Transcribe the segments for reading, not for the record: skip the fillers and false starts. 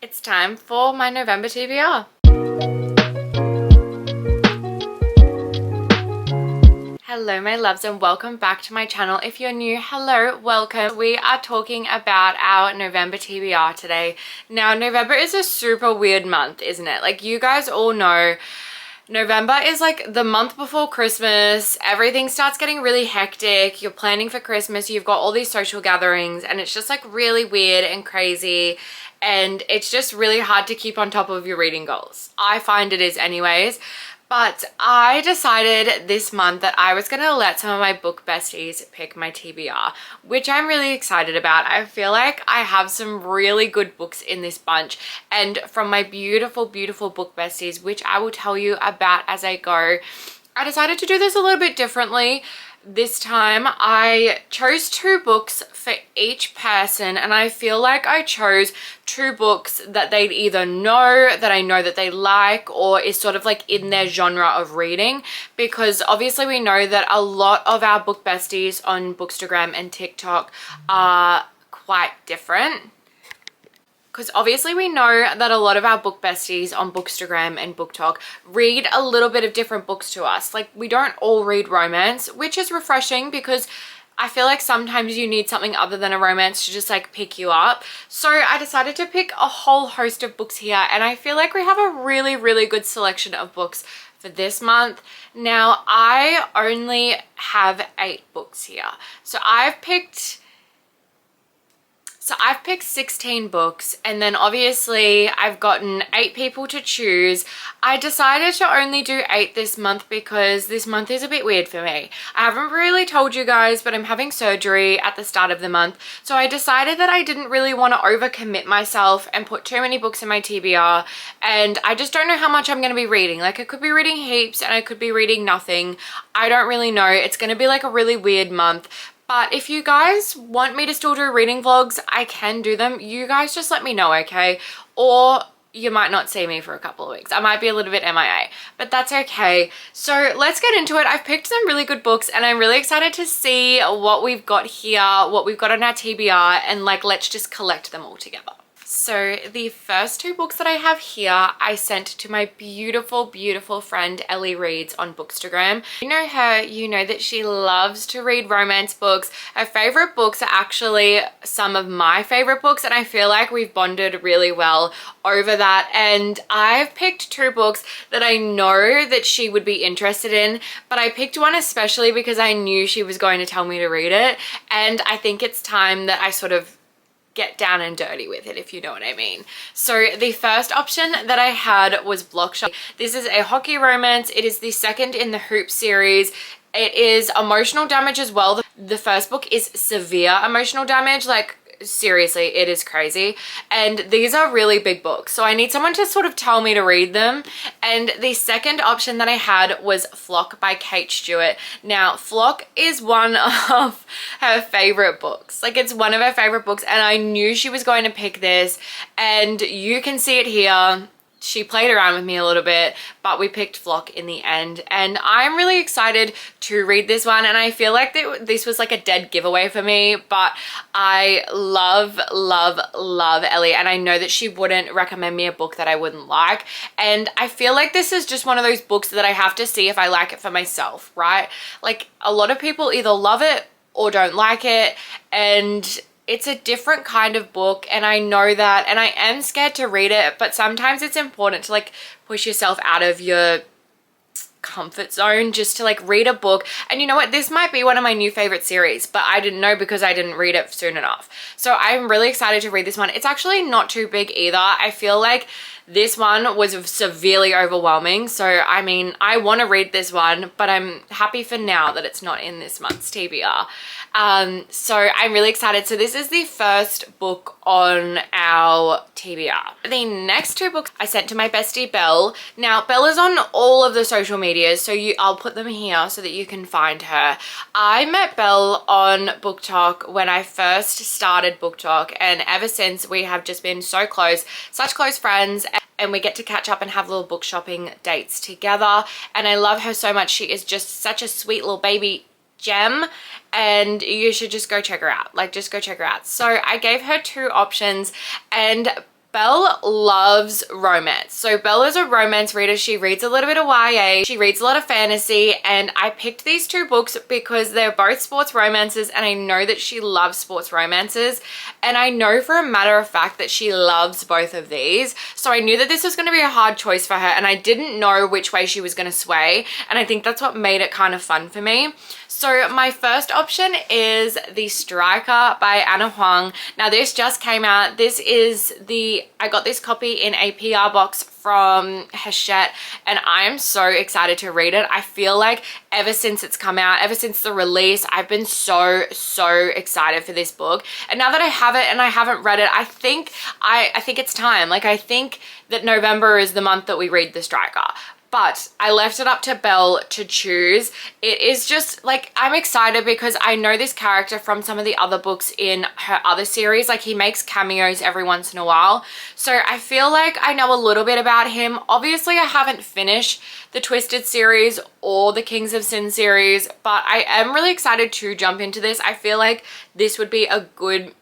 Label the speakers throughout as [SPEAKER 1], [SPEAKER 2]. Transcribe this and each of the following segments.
[SPEAKER 1] It's time for my November TBR. Hello my loves and welcome back to my channel. If you're new, hello, welcome. We are talking about our November TBR today. Now November is a super weird month, isn't it? Like you guys all know, November is like the month before Christmas. Everything starts getting really hectic. You're planning for Christmas, you've got all these social gatherings, and it's just like really weird and crazy, and it's just really hard to keep on top of your reading goals. I find it is anyways. But I decided this month that I was going to let some of my book besties pick my TBR, which I'm really excited about. I feel like I have some really good books in this bunch, and from my beautiful, beautiful book besties, which I will tell you about as I go, I decided to do this a little bit differently. This time I chose 2 books for each person, and I feel like I chose 2 books that they'd either know, that I know that they like, or is sort of like in their genre of reading, because obviously we know that a lot of our book besties on Bookstagram and TikTok are quite different. Because obviously we know that a lot of our book besties on Bookstagram and BookTok read a little bit of different books to us. Like we don't all read romance, which is refreshing because I feel like sometimes you need something other than a romance to just like pick you up. So I decided to pick a whole host of books here, and I feel like we have a really, really good selection of books for this month. Now I only have 8 books here. So I've picked 16 books, and then obviously I've gotten 8 people to choose. I decided to only do 8 this month because this month is a bit weird for me. I haven't really told you guys, but I'm having surgery at the start of the month. So I decided that I didn't really want to overcommit myself and put too many books in my TBR, and I just don't know how much I'm going to be reading. Like I could be reading heaps and I could be reading nothing. I don't really know. It's going to be like a really weird month. But if you guys want me to still do reading vlogs, I can do them. You guys just let me know, okay? Or you might not see me for a couple of weeks. I might be a little bit MIA, but that's okay. So let's get into it. I've picked some really good books, and I'm really excited to see what we've got here, what we've got on our TBR, and like, let's just collect them all together. So the first 2 books that I have here, I sent to my beautiful, beautiful friend Ellie reads on Bookstagram. You know her, you know that she loves to read romance books. Her favorite books are actually some of my favorite books, and I feel like we've bonded really well over that. And I've picked 2 books that I know that she would be interested in, but I picked one especially because I knew she was going to tell me to read it, and I think it's time that I sort of get down and dirty with it, if you know what I mean. So the first option that I had was Blockshot. This is a hockey romance. It is the second in the Hoop series. It is emotional damage as well. The first book is severe emotional damage, like seriously, it is crazy, and these are really big books, so I need someone to sort of tell me to read them. And the second option that I had was Flock by Kate Stewart. Now Flock is one of her favorite books, like it's one of her favorite books, and I knew she was going to pick this, and you can see it here. She played around with me a little bit, but we picked Flock in the end, and I'm really excited to read this one. And I feel like this was like a dead giveaway for me, but I love, love, love Ellie, and I know that she wouldn't recommend me a book that I wouldn't like. And I feel like this is just one of those books that I have to see if I like it for myself, right? Like a lot of people either love it or don't like it, and it's a different kind of book, and I know that, and I am scared to read it, but sometimes it's important to like push yourself out of your comfort zone just to like read a book. And you know what, this might be one of my new favorite series, but I didn't know because I didn't read it soon enough. So I'm really excited to read this one. It's actually not too big either. I feel like this one was severely overwhelming, so I mean, I want to read this one, but I'm happy for now that it's not in this month's TBR. So I'm really excited. So this is the first book on our TBR. The next 2 books I sent to my bestie Belle. Now Belle is on all of the social medias, so I'll put them here so that you can find her. I met Belle on BookTok when I first started BookTok, and ever since we have just been so close, such close friends, and we get to catch up and have little book shopping dates together. And I love her so much. She is just such a sweet little baby gem, and you should just go check her out. Like, just go check her out. So I gave her 2 options, and Belle loves romance. So Belle is a romance reader. She reads a little bit of YA. She reads a lot of fantasy, and I picked these two books because they're both sports romances, and I know that she loves sports romances, and I know for a matter of fact that she loves both of these. So I knew that this was going to be a hard choice for her, and I didn't know which way she was going to sway, and I think that's what made it kind of fun for me. So my first option is The Striker by Anna Huang. Now this just came out. This is I got this copy in a PR box from Hachette, and I am so excited to read it. I feel like ever since it's come out, ever since the release, I've been so excited for this book. And now that I have it and I haven't read it, I think it's time. Like, I think that November is the month that we read The Striker. But I left it up to Belle to choose. It is just like, I'm excited because I know this character from some of the other books in her other series. Like, he makes cameos every once in a while. So I feel like I know a little bit about him. Obviously, I haven't finished the Twisted series or the Kings of Sin series, but I am really excited to jump into this. I feel like this would be a good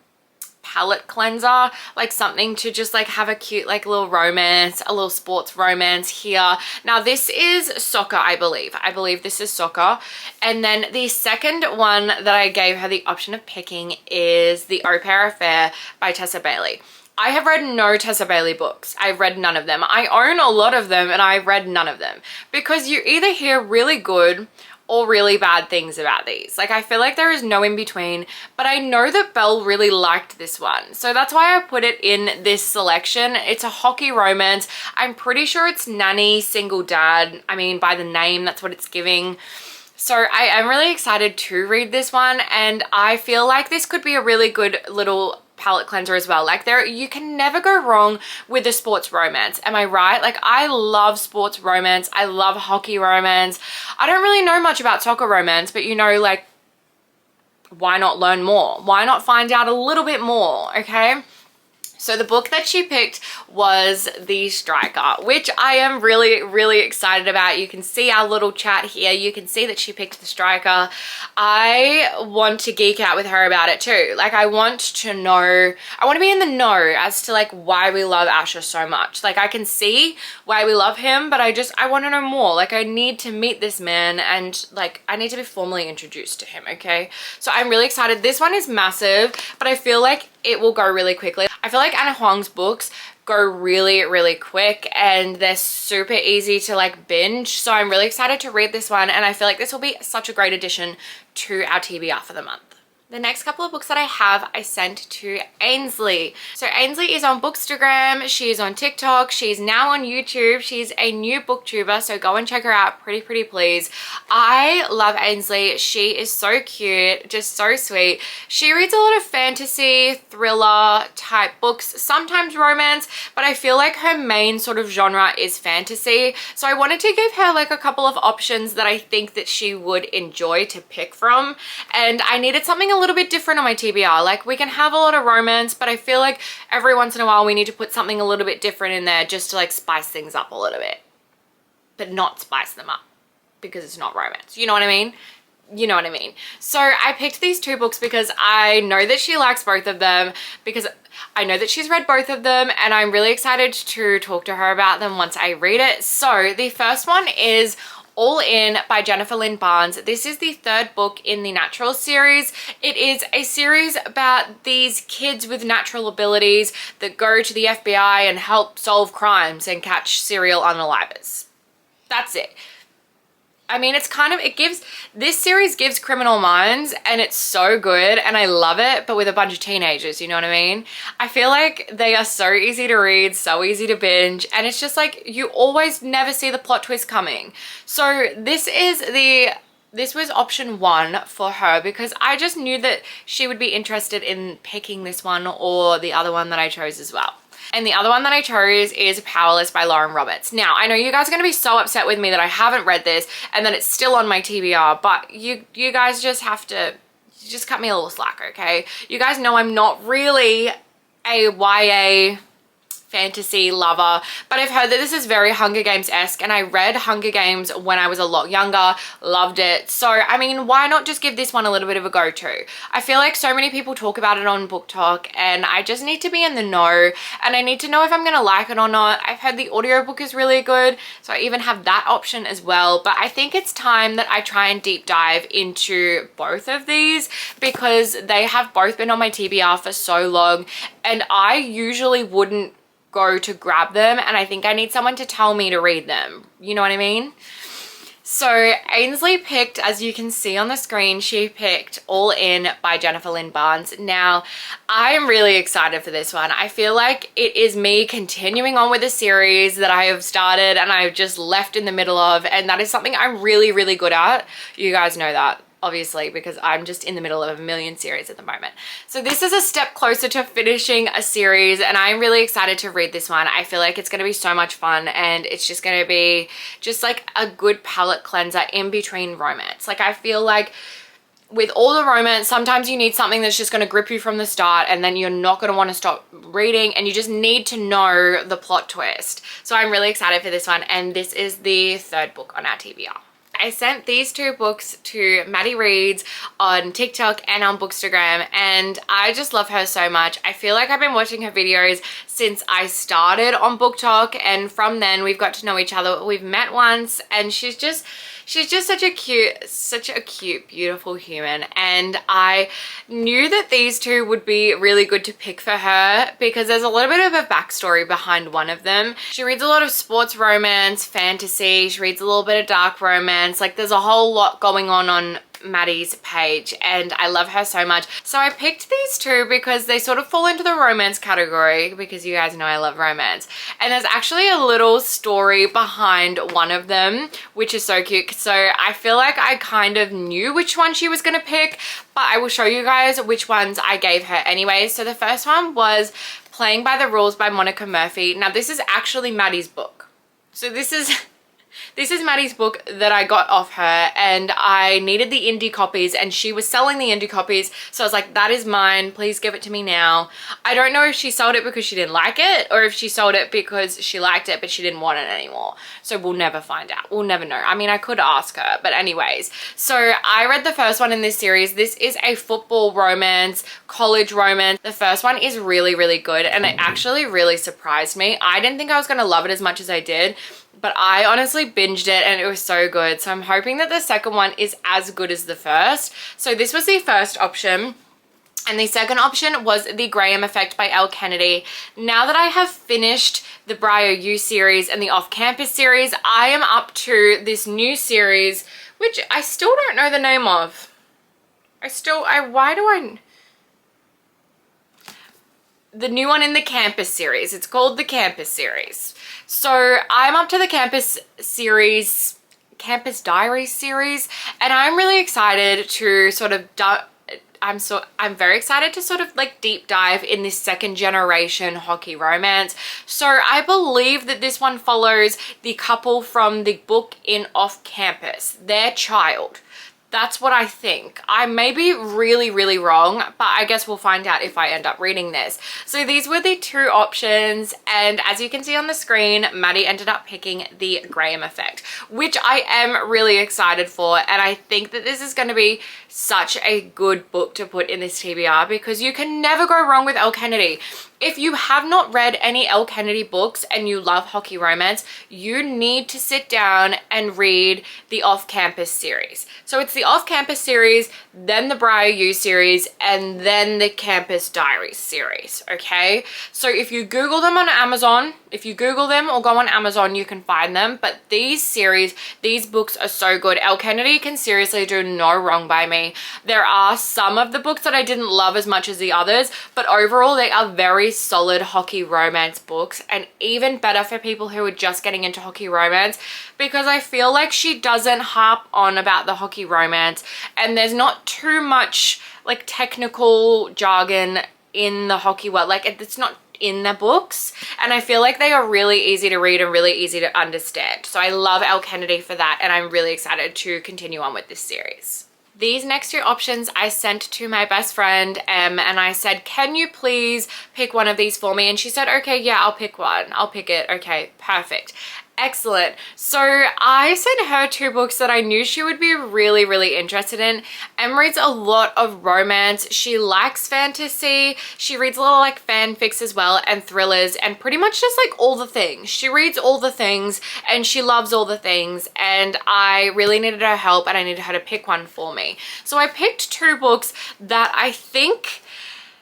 [SPEAKER 1] palette cleanser, like something to just like have a cute like little romance, a little sports romance here. Now this is soccer, I believe this is soccer. And then the second one that I gave her the option of picking is The Au Pair Affair by Tessa Bailey. I have read no Tessa Bailey books. I've read none of them. I own a lot of them and I've read none of them because you either hear really good or really bad things about these. Like, I feel like there is no in between, but I know that Belle really liked this one. So that's why I put it in this selection. It's a hockey romance. I'm pretty sure it's nanny, single dad. I mean, by the name, that's what it's giving. So I am really excited to read this one, and I feel like this could be a really good little palette cleanser as well. Like, you can never go wrong with a sports romance. Am I right? Like, I love sports romance. I love hockey romance. I don't really know much about soccer romance, but you know, like, why not learn more? Why not find out a little bit more, okay? So the book that she picked was The Striker, which I am really excited about. You can see our little chat here. You can see that she picked The Striker. I want to geek out with her about it too. Like, I want to know, I want to be in the know as to like why we love Asher so much. Like, I can see why we love him, but I want to know more. Like, I need to meet this man, and like, I need to be formally introduced to him, okay? So I'm really excited. This one is massive, but I feel like it will go really quickly. I feel like Anna Huang's books go really quick, and they're super easy to like binge. So I'm really excited to read this one, and I feel like this will be such a great addition to our TBR for the month. The next couple of books that I have, I sent to Ainsley. So Ainsley is on Bookstagram, she is on TikTok, she's now on YouTube, she's a new booktuber, so go and check her out, pretty please. I love Ainsley, she is so cute, just so sweet. She reads a lot of fantasy, thriller type books, sometimes romance, but I feel like her main sort of genre is fantasy. So I wanted to give her like a couple of options that I think that she would enjoy to pick from, and I needed something a little bit different on my TBR. Like, we can have a lot of romance, but I feel like every once in a while we need to put something a little bit different in there just to like spice things up a little bit, but not spice them up because it's not romance. You know what I mean? You know what I mean? So I picked these two books because I know that she likes both of them, because I know that she's read both of them, and I'm really excited to talk to her about them once I read it. So the first one is All In by Jennifer Lynn Barnes. This is the third book in the Natural series. It is a series about these kids with natural abilities that go to the FBI and help solve crimes and catch serial unalivers. That's it. I mean, it's kind of, this series gives Criminal Minds, and it's so good and I love it, but with a bunch of teenagers, you know what I mean? I feel like they are so easy to read, so easy to binge, and it's just like, you always never see the plot twist coming. So this was option one for her because I just knew that she would be interested in picking this one or the other one that I chose as well. And the other one that I chose is Powerless by Lauren Roberts. Now, I know you guys are going to be so upset with me that I haven't read this and that it's still on my TBR, but you guys just have to just cut me a little slack, okay? You guys know I'm not really a YA fantasy lover, but I've heard that this is very Hunger Games-esque, and I read Hunger Games when I was a lot younger, loved it. So I mean, why not just give this one a little bit of a go to? I feel like so many people talk about it on Book Talk, and I just need to be in the know, and I need to know if I'm gonna like it or not. I've heard the audiobook is really good, so I even have that option as well. But I think it's time that I try and deep dive into both of these, because they have both been on my TBR for so long, and I usually wouldn't go to grab them, and I think I need someone to tell me to read them. You know what I mean? So Ainsley picked, as you can see on the screen, she picked All In by Jennifer Lynn Barnes. Now, I am really excited for this one. I feel like it is me continuing on with a series that I have started and I've just left in the middle of, and that is something I'm really, really good at. You guys know that, obviously, because I'm just in the middle of a million series at the moment. So this is a step closer to finishing a series, and I'm really excited to read this one. I feel like it's going to be so much fun, and it's just going to be just like a good palate cleanser in between romance. Like, I feel like with all the romance, sometimes you need something that's just going to grip you from the start, and then you're not going to want to stop reading, and you just need to know the plot twist. So I'm really excited for this one, and this is the third book on our TBR. I sent these two books to Maddy Reads on TikTok and on Bookstagram, and I just love her so much. I feel like I've been watching her videos since I started on Book Talk, and from then we've got to know each other. We've met once, and she's just such a cute, beautiful human, and I knew that these two would be really good to pick for her because there's a little bit of a backstory behind one of them. She reads a lot of sports romance, fantasy, she reads a little bit of dark romance. Like, there's a whole lot going on Maddy's page, and I love her so much. So I picked these two because they sort of fall into the romance category, because you guys know I love romance, and there's actually a little story behind one of them, which is so cute. So I feel like I kind of knew which one she was gonna pick, but I will show you guys which ones I gave her anyway. So the first one was Playing by the Rules by Monica Murphy. Now, this is actually Maddy's book. So this is Maddy's book that I got off her, and I needed the indie copies, and she was selling the indie copies, so I was like, that is mine, please give it to me now. I don't know if she sold it because she didn't like it, or if she sold it because she liked it but she didn't want it anymore. So we'll never find out. We'll never know. I mean, I could ask her, but anyways. So I read the first one in this series. This is a football romance, college romance. The first one is really, really good, and it actually really surprised me. I didn't think I was gonna love it as much as I did, but I honestly binged it and it was so good. So I'm hoping that the second one is as good as the first. So this was the first option. And the second option was The Graham Effect by Elle Kennedy. Now that I have finished the Briar U series and the Off Campus series, I am up to this new series, which I still don't know the name of. The new one in the Campus series. It's called the Campus series. So I'm up to the Campus series, Campus Diaries series, and I'm really excited to sort of I'm very excited to sort of like deep dive in this second generation hockey romance. So I believe that this one follows the couple from the book in Off Campus, their child. That's what I think. I may be really, really wrong, but I guess we'll find out if I end up reading this. So these were the two options, and as you can see on the screen, Maddy ended up picking The Graham Effect, which I am really excited for, and I think that this is going to be such a good book to put in this TBR because you can never go wrong with Elle Kennedy. If you have not read any Elle Kennedy books and you love hockey romance, you need to sit down and read the Off Campus series. So it's the Off Campus series, then the Briar U series, and then the Campus Diaries series, okay? So if you Google them on Amazon, if you Google them or go on Amazon, you can find them. But these series, these books are so good. Elle Kennedy can seriously do no wrong by me. There are some of the books that I didn't love as much as the others, but overall they are very solid hockey romance books, and even better for people who are just getting into hockey romance, because I feel like she doesn't harp on about the hockey romance, and there's not too much like technical jargon in the hockey world. Like, it's not in the books, and I feel like they are really easy to read and really easy to understand. So I love Elle Kennedy for that, and I'm really excited to continue on with this series. These next two options I sent to my best friend Em, and I said, can you please pick one of these for me? And she said, okay, yeah, I'll pick one. I'll pick it. Okay, perfect. Excellent. So I sent her two books that I knew she would be really, really interested in. Em reads a lot of romance. She likes fantasy. She reads a lot of like fanfics as well, and thrillers, and pretty much just like all the things. She reads all the things and she loves all the things, and I really needed her help and I needed her to pick one for me. So I picked two books that I think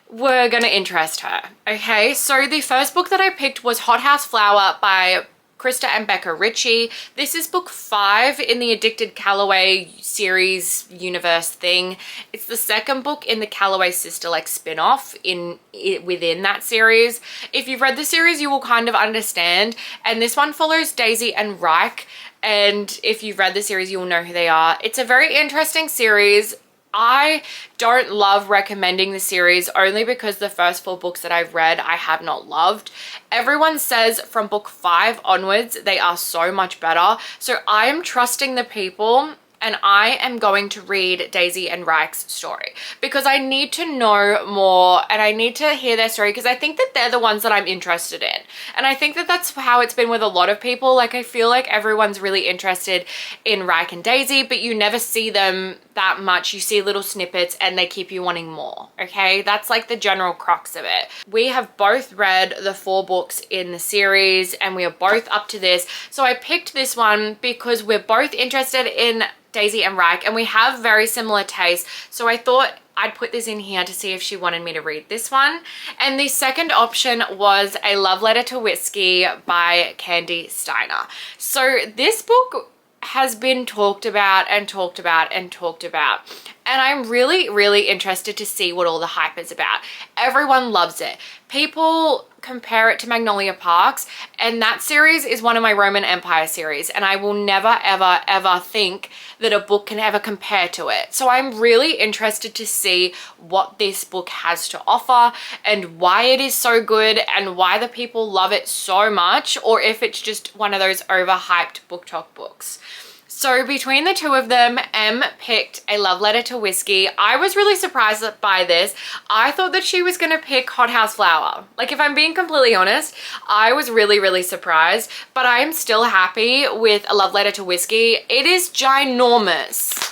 [SPEAKER 1] were gonna interest her. Okay, so the first book that I picked was Hot House Flower by Krista and Becca Ritchie. This is book 5 in the Addicted Calloway series universe thing. It's the second book in the Calloway sister like spin-off within that series. If you've read the series, you will kind of understand. And this one follows Daisy and Reich. And if you've read the series, you will know who they are. It's a very interesting series. I don't love recommending the series only because the first 4 books that I've read I have not loved. Everyone says from book 5 onwards they are so much better. So I am trusting the people, and I am going to read Daisy and Reich's story because I need to know more and I need to hear their story, because I think that they're the ones that I'm interested in. And I think that that's how it's been with a lot of people. Like, I feel like everyone's really interested in Reich and Daisy, but you never see them that much. You see little snippets and they keep you wanting more. Okay, that's like the general crux of it. We have both read the 4 books in the series and we are both up to this. So I picked this one because we're both interested in Daisy and Reich and we have very similar tastes. So I thought I'd put this in here to see if she wanted me to read this one. And the second option was A Love Letter to Whiskey by Candy Steiner. So this book has been talked about and talked about and talked about, and I'm really, really interested to see what all the hype is about. Everyone loves it. People compare it to Magnolia Parks, and that series is one of my Roman Empire series, and I will never, ever, ever think that a book can ever compare to it. So I'm really interested to see what this book has to offer and why it is so good and why the people love it so much, or if it's just one of those overhyped book talk books. So between the two of them, Em picked A Love Letter to Whiskey. I was really surprised by this. I thought that she was going to pick Hot House Flower. Like, if I'm being completely honest, I was really, really surprised, but I am still happy with A Love Letter to Whiskey. It is ginormous.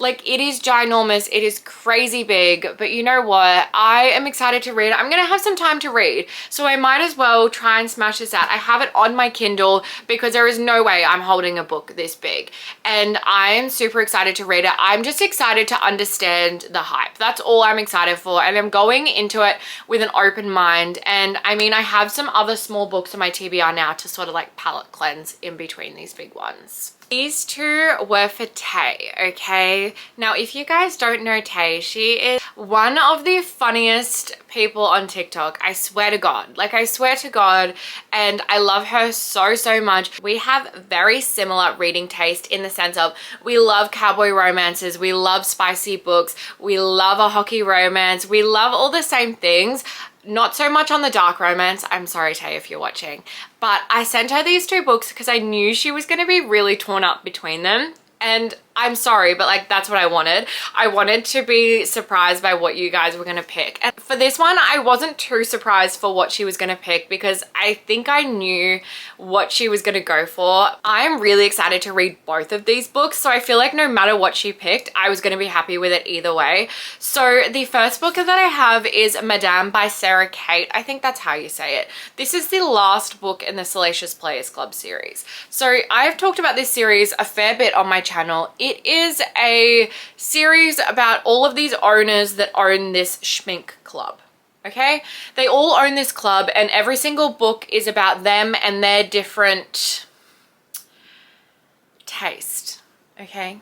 [SPEAKER 1] Like, it is ginormous. It is crazy big, but you know what? I am excited to read it. I'm gonna have some time to read, so I might as well try and smash this out. I have it on my Kindle because there is no way I'm holding a book this big, and I'm super excited to read it. I'm just excited to understand the hype. That's all I'm excited for, and I'm going into it with an open mind. And I mean, I have some other small books on my TBR now to sort of like palette cleanse in between these big ones. These two were for Tay, okay? Now, if you guys don't know Tay, she is one of the funniest people on TikTok. I swear to God. Like, I swear to God, and I love her so, so much. We have very similar reading taste in the sense of we love cowboy romances, we love spicy books, we love a hockey romance, we love all the same things. Not so much on the dark romance. I'm sorry, Tay, if you're watching. But I sent her these two books because I knew she was going to be really torn up between them. And I'm sorry, but like, that's what I wanted. I wanted to be surprised by what you guys were going to pick. And for this one, I wasn't too surprised for what she was going to pick because I think I knew what she was going to go for. I'm really excited to read both of these books, so I feel like no matter what she picked, I was going to be happy with it either way. So the first book that I have is Madame by Sarah Kate. I think that's how you say it. This is the last book in the Salacious Players Club series. So I've talked about this series a fair bit on my channel. It is a series about all of these owners that own this schmink club. Okay, they all own this club, and every single book is about them and their different taste. Okay,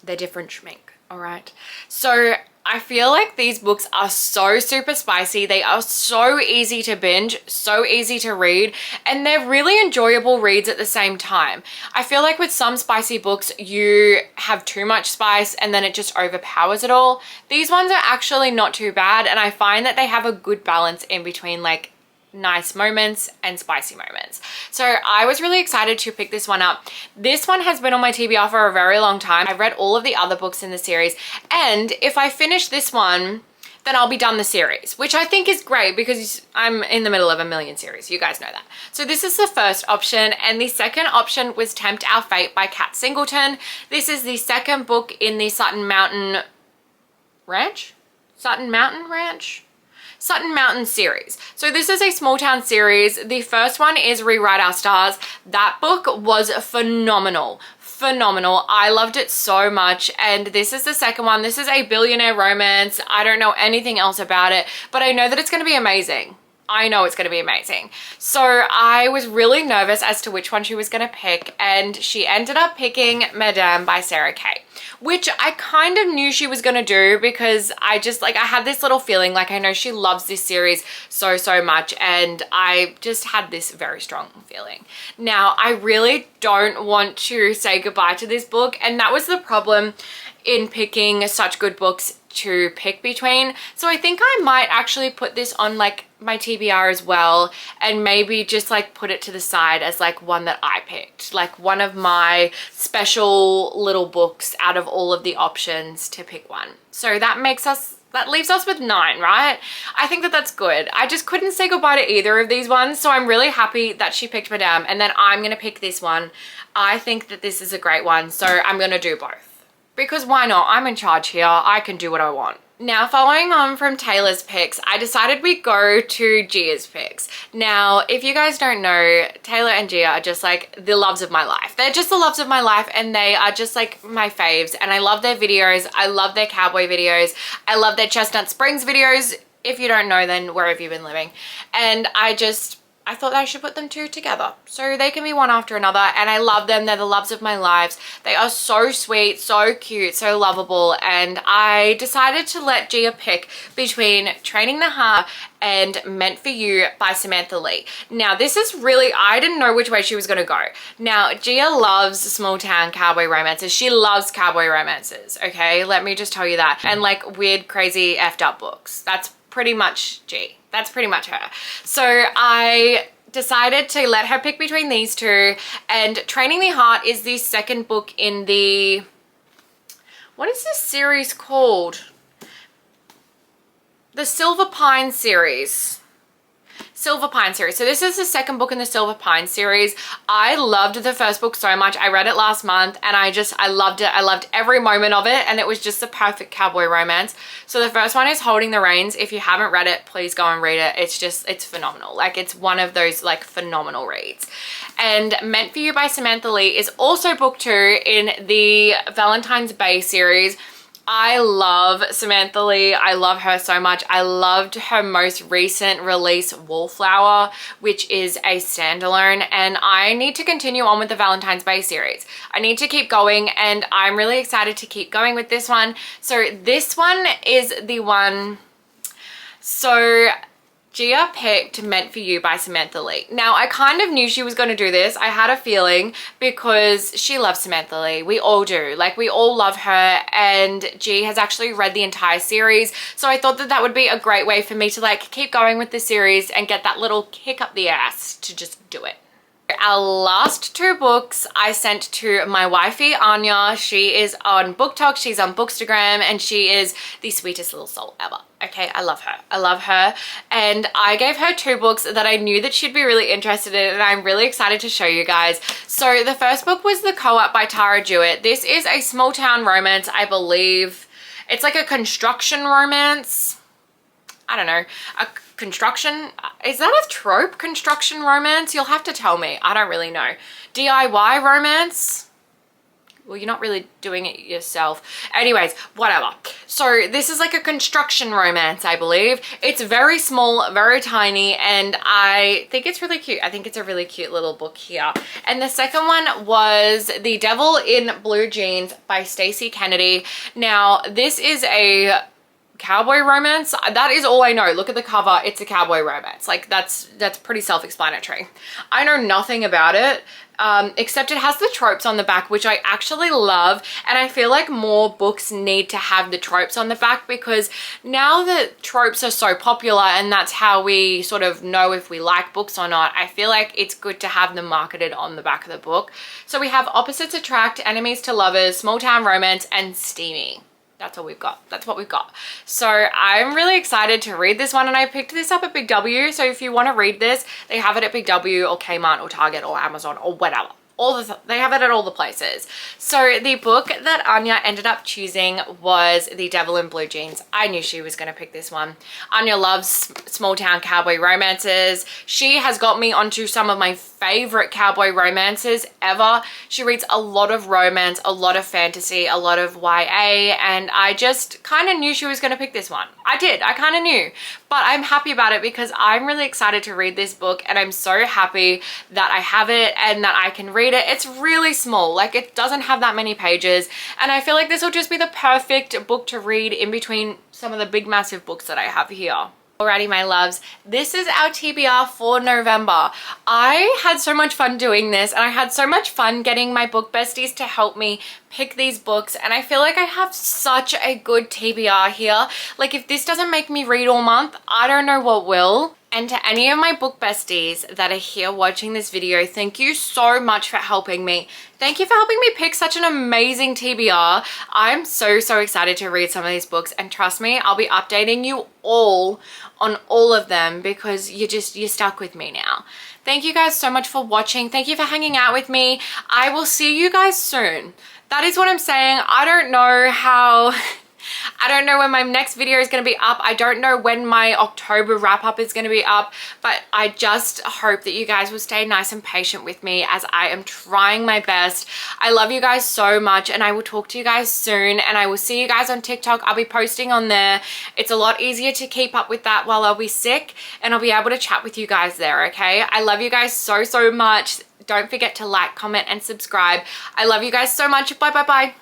[SPEAKER 1] their different schmink. All right, so I feel like these books are so super spicy. They are so easy to binge, so easy to read, and they're really enjoyable reads at the same time. I feel like with some spicy books, you have too much spice and then it just overpowers it all. These ones are actually not too bad, and I find that they have a good balance in between like nice moments and spicy moments. So I was really excited to pick this one up. This one has been on my TBR for a very long time. I've read all of the other books in the series, and if I finish this one, then I'll be done the series, which I think is great because I'm in the middle of a million series. You guys know that. So this is the first option, and the second option was Tempt Our Fate by Kat Singleton. This is the second book in the Sutton Mountain series. So this is a small town series. The first one is Rewrite Our Stars. That book was phenomenal. I loved it so much, and this is the second one. This is a billionaire romance. I don't know anything else about it, but I know that it's going to be amazing. I know it's going to be amazing. So I was really nervous as to which one she was going to pick, and she ended up picking Madame by Sarah Kay, which I kind of knew she was going to do because I had this little feeling, like I know she loves this series so much, and I just had this very strong feeling. Now, I really don't want to say goodbye to this book, and that was the problem in picking such good books to pick between. So I think I might actually put this on like my TBR as well, and maybe just like put it to the side as like one that I picked, like one of my special little books out of all of the options to pick one. So that leaves us with 9, right? I think that that's good. I just couldn't say goodbye to either of these ones, so I'm really happy that she picked Madame, and then I'm gonna pick this one. I think that this is a great one, so I'm gonna do both. Because why not? I'm in charge here. I can do what I want. Now, following on from Tayla's picks, I decided we'd go to Gia's picks. Now, if you guys don't know, Tayla and Gia are just like the loves of my life. They're just the loves of my life, and they are just like my faves, and I love their videos. I love their cowboy videos. I love their Chestnut Springs videos. If you don't know, then where have you been living? And I thought I should put them two together so they can be one after another, and I love them. They're the loves of my lives. They are so sweet, so cute, so lovable, and I decided to let Gia pick between Training the Heart and Meant for You by Samantha Lee. Now, this is really, I didn't know which way she was going to go. Now, Gia loves small town cowboy romances. She loves cowboy romances, okay? Let me just tell you that. And like weird, crazy, effed up books. That's pretty much G. That's pretty much her. So I decided to let her pick between these two, and Training the Heart is the second book in the, what is this series called? The Silver Pine series. Silver Pine series. So this is the second book in the Silver Pine series. I loved the first book so much. I read it last month, and I loved it. I loved every moment of it, and it was just the perfect cowboy romance. So the first one is Holding the Reins. If you haven't read it, please go and read it. It's phenomenal. Like, it's one of those like phenomenal reads. And Meant for You by Samantha Lee is also book 2 in the Valentine's Bay series. I love Samantha Lee. I love her so much. I loved her most recent release, Wallflower, which is a standalone, and I need to continue on with the Valentine's Bay series. I need to keep going, and I'm really excited to keep going with this one. So this one is the one. So Gia picked Meant for You by Samantha Lee. Now, I kind of knew she was going to do this. I had a feeling because she loves Samantha Lee. We all do. Like, we all love her, and G has actually read the entire series. So I thought that that would be a great way for me to like keep going with the series and get that little kick up the ass to just do it. Our last 2 books I sent to my wifey, Anya. She is on BookTok, she's on Bookstagram, and she is the sweetest little soul ever. Okay, I love her. I love her. And I gave her 2 books that I knew that she'd be really interested in, and I'm really excited to show you guys. So the first book was The Co-op by Tara Jewett. This is a small town romance, I believe. It's like a construction romance. I don't know. Construction, is that a trope? Construction romance? You'll have to tell me. I don't really know. DIY romance? Well, you're not really doing it yourself. Anyways, whatever. So this is like a construction romance, I believe. It's very small, very tiny, and I think it's really cute. I think it's a really cute little book here. And the second one was The Devil in Blue Jeans by Stacey Kennedy. Now, this is a cowboy romance. That is all I know. Look at the cover. It's a cowboy romance. Like that's pretty self-explanatory. I know nothing about it. Except it has the tropes on the back, which I actually love, and I feel like more books need to have the tropes on the back, because now that tropes are so popular and that's how we sort of know if we like books or not, I feel like it's good to have them marketed on the back of the book. So we have opposites attract, enemies to lovers, small town romance, and steamy. That's all we've got. That's what we've got. So I'm really excited to read this one, and I picked this up at Big W. So if you want to read this, they have it at Big W or Kmart or Target or Amazon or whatever. They have it at all the places. So the book that Anya ended up choosing was The Devil in Blue Jeans. I knew she was going to pick this one. Anya loves small town cowboy romances. She has got me onto some of my favorite cowboy romances ever. She reads a lot of romance, a lot of fantasy, a lot of YA, and I just kind of knew she was going to pick this one. I did. I kind of knew. But I'm happy about it because I'm really excited to read this book, and I'm so happy that I have it and that I can read it. It's really small. Like, it doesn't have that many pages, and I feel like this will just be the perfect book to read in between some of the big massive books that I have here. Alrighty, my loves, this is our TBR for November. I had so much fun doing this, and I had so much fun getting my book besties to help me pick these books, and I feel like I have such a good TBR here. Like, if this doesn't make me read all month, I don't know what will. And to any of my book besties that are here watching this video, thank you so much for helping me. Thank you for helping me pick such an amazing TBR. I'm so excited to read some of these books, and trust me, I'll be updating you all on all of them because you're stuck with me now. Thank you guys so much for watching. Thank you for hanging out with me. I will see you guys soon. That is what I'm saying. I don't know when my next video is going to be up. I don't know when my October wrap up is going to be up, but I just hope that you guys will stay nice and patient with me as I am trying my best. I love you guys so much, and I will talk to you guys soon, and I will see you guys on TikTok. I'll be posting on there. It's a lot easier to keep up with that while I'll be sick, and I'll be able to chat with you guys there, okay? I love you guys so much. Don't forget to like, comment, and subscribe. I love you guys so much. Bye.